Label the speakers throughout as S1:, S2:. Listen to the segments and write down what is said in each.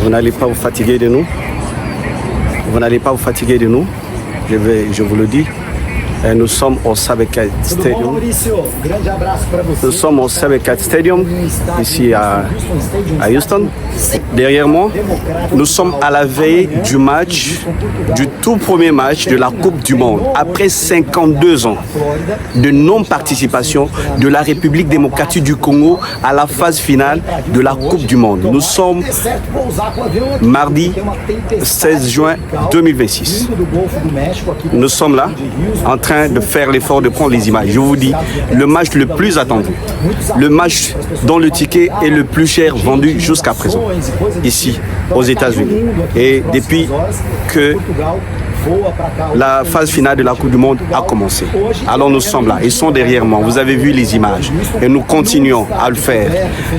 S1: Vous n'allez pas vous fatiguer de nous. Vous n'allez pas vous fatiguer de nous. Je vous le dis. Nous sommes au Sabecat Stadium. Nous sommes au Sabecat Stadium, ici à Houston. Derrière moi, nous sommes à la veille du match, du tout premier match de la Coupe du Monde. Après 52 ans de non-participation de la République démocratique du Congo à la phase finale de la Coupe du Monde. Nous sommes mardi 16 juin 2026. Nous sommes là en train de faire l'effort de prendre les images. Je vous dis, le match le plus attendu, le match dont le ticket est le plus cher vendu jusqu'à présent, ici aux États-Unis. Et depuis que la phase finale de la Coupe du Monde a commencé. Alors nous sommes là, ils sont derrière moi, vous avez vu les images et nous continuons à le faire.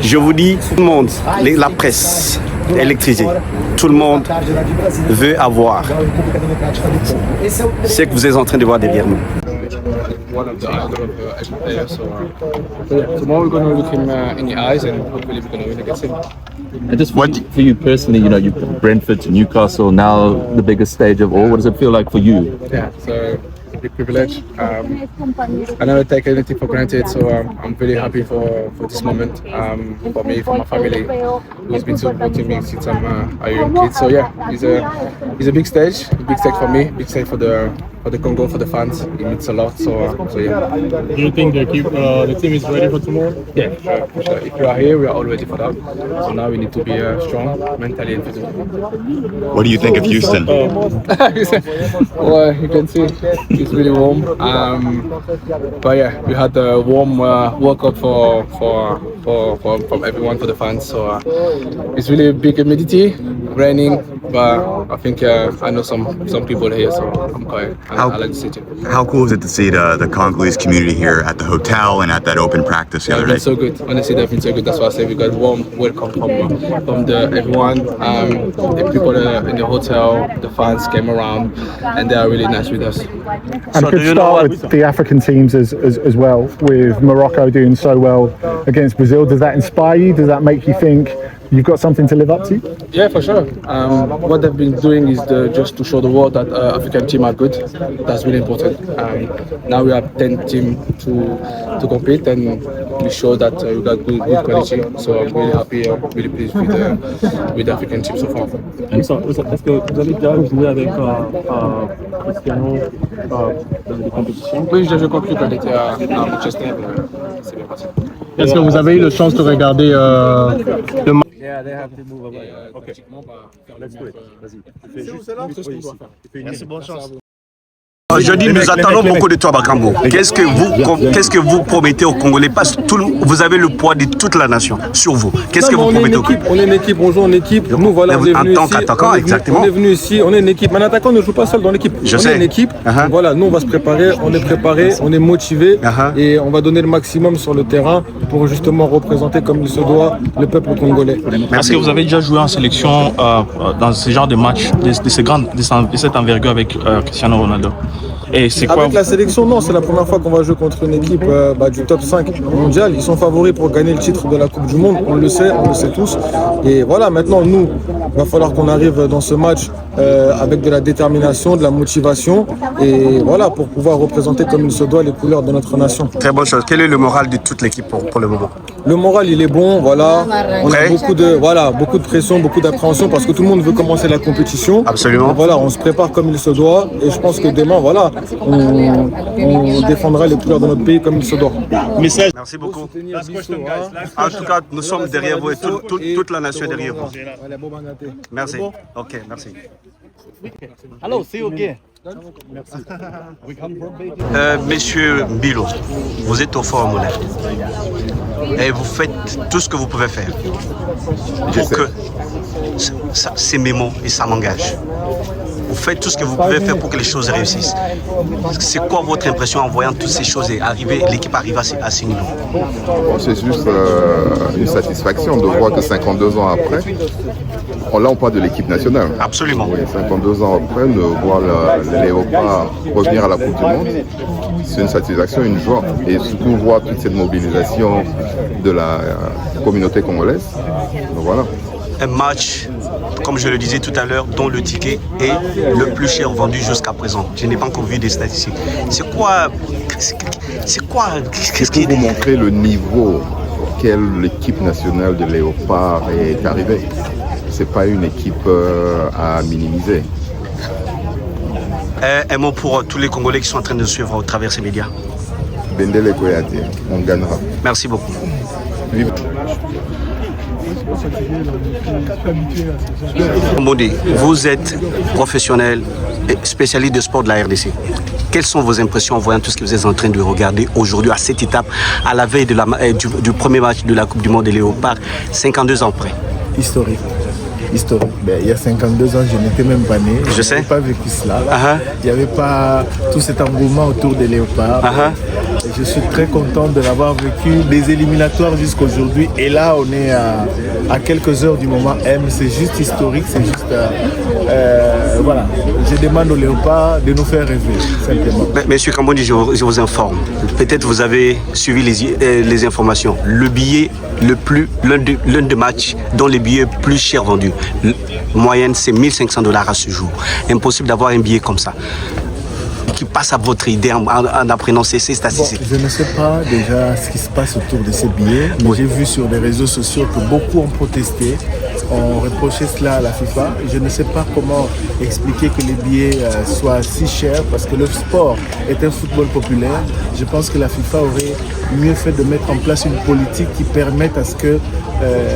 S1: Je vous dis, tout le monde, la presse électrisée, tout le monde veut avoir ce que vous êtes en train de voir derrière nous.
S2: One of the idol of every player. So tomorrow we're going to look him in the eyes and hopefully we're going to win against him.
S3: And just for you personally, you know, you Brentford to Newcastle, now the biggest stage of all. What does it feel like for you?
S2: Yeah, so it's a big privilege. I never take anything for granted, so I'm really happy for this moment. For me, for my family, who's been supporting me since I'm a young kid. So yeah, it's a big stage for me, big stage for the Congo, for the fans. It means a lot. So yeah.
S4: Do you think the team is ready for tomorrow?
S2: Yeah, for sure. If we are here, we are all ready for that. So now we need to be strong mentally and physically.
S5: What do you think of Houston?
S2: Well, you can see it's really warm. But yeah, we had a warm workout from everyone, for the fans. So it's really big humidity, raining. But I think I know some people here, so I'm quite. I like the city.
S5: How cool is it to see the Congolese community here at the hotel and at that open practice the other day?
S2: They've been so good. Honestly, they've been so good. That's why I say we got warm welcome from everyone. The people in the hotel, the fans came around, and they are really nice with us.
S6: And a good start with the African teams as well, with Morocco doing so well against Brazil. Does that inspire you? Does that make you think you've got something to live up to?
S2: Yeah, for sure. What they've been doing is just to show the world that African teams are good. That's really important. Now we have 10 teams to compete, and we show that we got good quality. So I'm really happy, really pleased with the African team so far.
S4: Est-ce que vous avez déjà joué avec Cristiano dans des compétitions?
S2: Oui, j'ai joué contre lui quand il était à Manchester. C'est bien passé.
S4: Est-ce que vous avez eu la chance de regarder le match?
S2: Yeah, they have to move away.
S4: Okay.
S2: Let's do it.
S4: Vas-y. Merci, bonne chance.
S1: Je dis, nous attendons beaucoup de toi, Bakambo. Qu'est-ce que vous promettez aux Congolais? Parce que vous avez le poids de toute la nation sur vous. Qu'est-ce que vous promettez aux Congolais?
S7: On est une équipe, on joue en équipe. Nous, voilà, on est venu
S1: en tant
S7: ici.
S1: qu'attaquant, exactement.
S7: On est venu ici, on est une équipe. Un attaquant ne joue pas seul dans l'équipe. On est une équipe. Voilà, nous, on va se préparer. On est préparé, on est motivé et on va donner le maximum sur le terrain pour justement représenter comme il se doit le peuple congolais.
S4: Est-ce que vous avez déjà joué en sélection dans ce genre de match, de cette envergure avec Cristiano Ronaldo? Et c'est quoi?
S7: Avec la sélection, non, c'est la première fois qu'on va jouer contre une équipe du top 5 mondial. Ils sont favoris pour gagner le titre de la Coupe du Monde, on le sait tous. Et voilà, maintenant, nous, il va falloir qu'on arrive dans ce match avec de la détermination, de la motivation, et voilà, pour pouvoir représenter comme il se doit les couleurs de notre nation.
S1: Très bonne chose. Quel est le moral de toute l'équipe pour le moment?
S7: Le moral, il est bon, voilà. On a beaucoup de pression, beaucoup d'appréhension parce que tout le monde veut commencer la compétition.
S1: Absolument.
S7: Donc, voilà, on se prépare comme il se doit, et je pense que demain, voilà, on défendra les couleurs de notre pays comme il se doit.
S1: Merci beaucoup. En tout cas, nous sommes derrière vous et toute la nation est derrière vous. Merci. Ok, merci.
S8: Hello, see you again.
S1: Monsieur Mbilo, vous êtes au Fort Moulin et vous faites tout ce que vous pouvez faire pour que c'est mes mots et ça m'engage. Vous faites tout ce que vous pouvez faire pour que les choses réussissent. C'est quoi votre impression en voyant toutes ces choses et l'équipe arrive à ce niveau?
S9: C'est juste une satisfaction de voir que 52 ans après, là on parle de l'équipe nationale.
S1: Absolument.
S9: Oui, 52 ans après, de voir les Léopards revenir à la Coupe du Monde, c'est une satisfaction, une joie. Et surtout voir toute cette mobilisation de la communauté congolaise. Donc voilà.
S1: Un match comme je le disais tout à l'heure, dont le ticket est le plus cher vendu jusqu'à présent. Je n'ai pas encore vu des statistiques. C'est quoi qu'est-ce qui
S9: vous montrer le niveau auquel l'équipe nationale de Léopard est arrivée. C'est pas une équipe à minimiser.
S1: Un mot pour tous les Congolais qui sont en train de suivre au travers ces médias.
S9: Bendele Koyate, on gagnera.
S1: Merci beaucoup.
S9: Vive.
S1: Mbodi, vous êtes professionnel et spécialiste de sport de la RDC. Quelles sont vos impressions en voyant tout ce que vous êtes en train de regarder aujourd'hui à cette étape, à la veille de du premier match de la Coupe du Monde des Léopards, 52 ans près?
S10: Historique. Ben, il y a 52 ans, je n'étais même pas né.
S1: Je sais.
S10: Je n'ai pas vécu cela. Il n'y avait pas tout cet engouement autour des Léopards. Je suis très content de l'avoir vécu des éliminatoires jusqu'à aujourd'hui. Et là, on est à quelques heures du moment M. C'est juste historique, c'est juste... voilà. Je demande aux Léopards de nous faire rêver, simplement.
S1: Monsieur Kamboni, je vous informe. Peut-être vous avez suivi les informations. Le billet l'un des matchs dont les billets plus chers vendus. Moyenne, c'est $1 500 à ce jour. Impossible d'avoir un billet comme ça. Qui passe à votre idée en apprenant ces statistiques?
S10: Je ne sais pas déjà ce qui se passe autour de ces billets, mais j'ai vu sur les réseaux sociaux que beaucoup ont protesté, ont reproché cela à la FIFA. Je ne sais pas comment expliquer que les billets soient si chers parce que le sport est un football populaire. Je pense que la FIFA aurait mieux fait de mettre en place une politique qui permette à ce que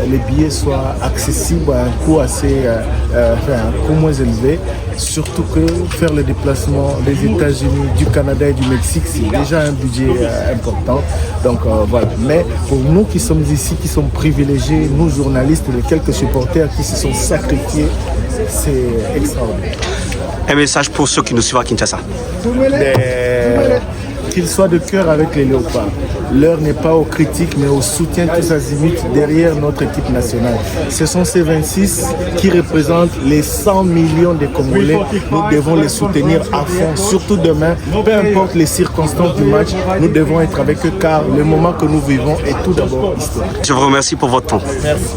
S10: les billets soient accessibles à un coût un coût moins élevé. Surtout que faire le déplacement des États-Unis, du Canada et du Mexique, c'est déjà un budget important. Donc voilà. Mais pour nous qui sommes ici, qui sommes privilégiés, nous journalistes, les quelques supporters qui se sont sacrifiés, c'est extraordinaire.
S1: Un message pour ceux qui nous suivent à Kinshasa.
S10: Qu'ils soient de cœur avec les Léopards. L'heure n'est pas aux critiques, mais au soutien tous azimuts derrière notre équipe nationale. Ce sont ces 26 qui représentent les 100 millions de Congolais. Nous devons les soutenir à fond, surtout demain. Peu importe les circonstances du match, nous devons être avec eux car le moment que nous vivons est tout d'abord historique.
S1: Je vous remercie pour votre temps.
S10: Merci.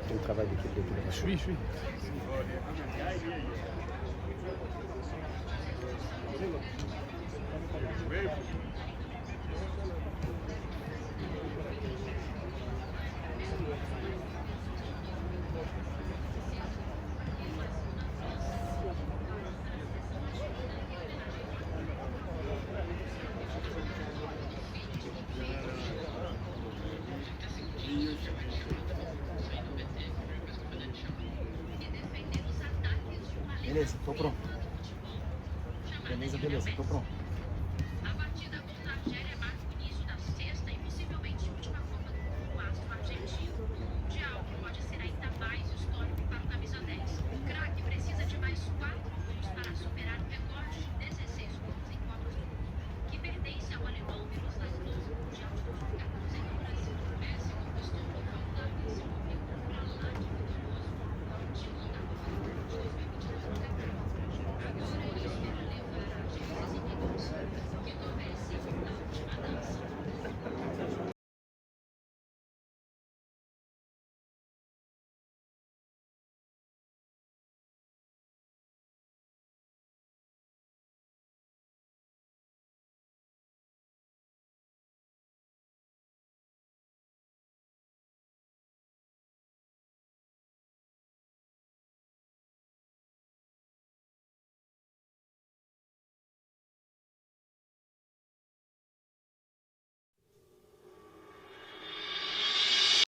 S1: C'est le travail d'équipe de fédération.
S2: Je suis.
S8: Beleza, tô pronto. Beleza, tô pronto.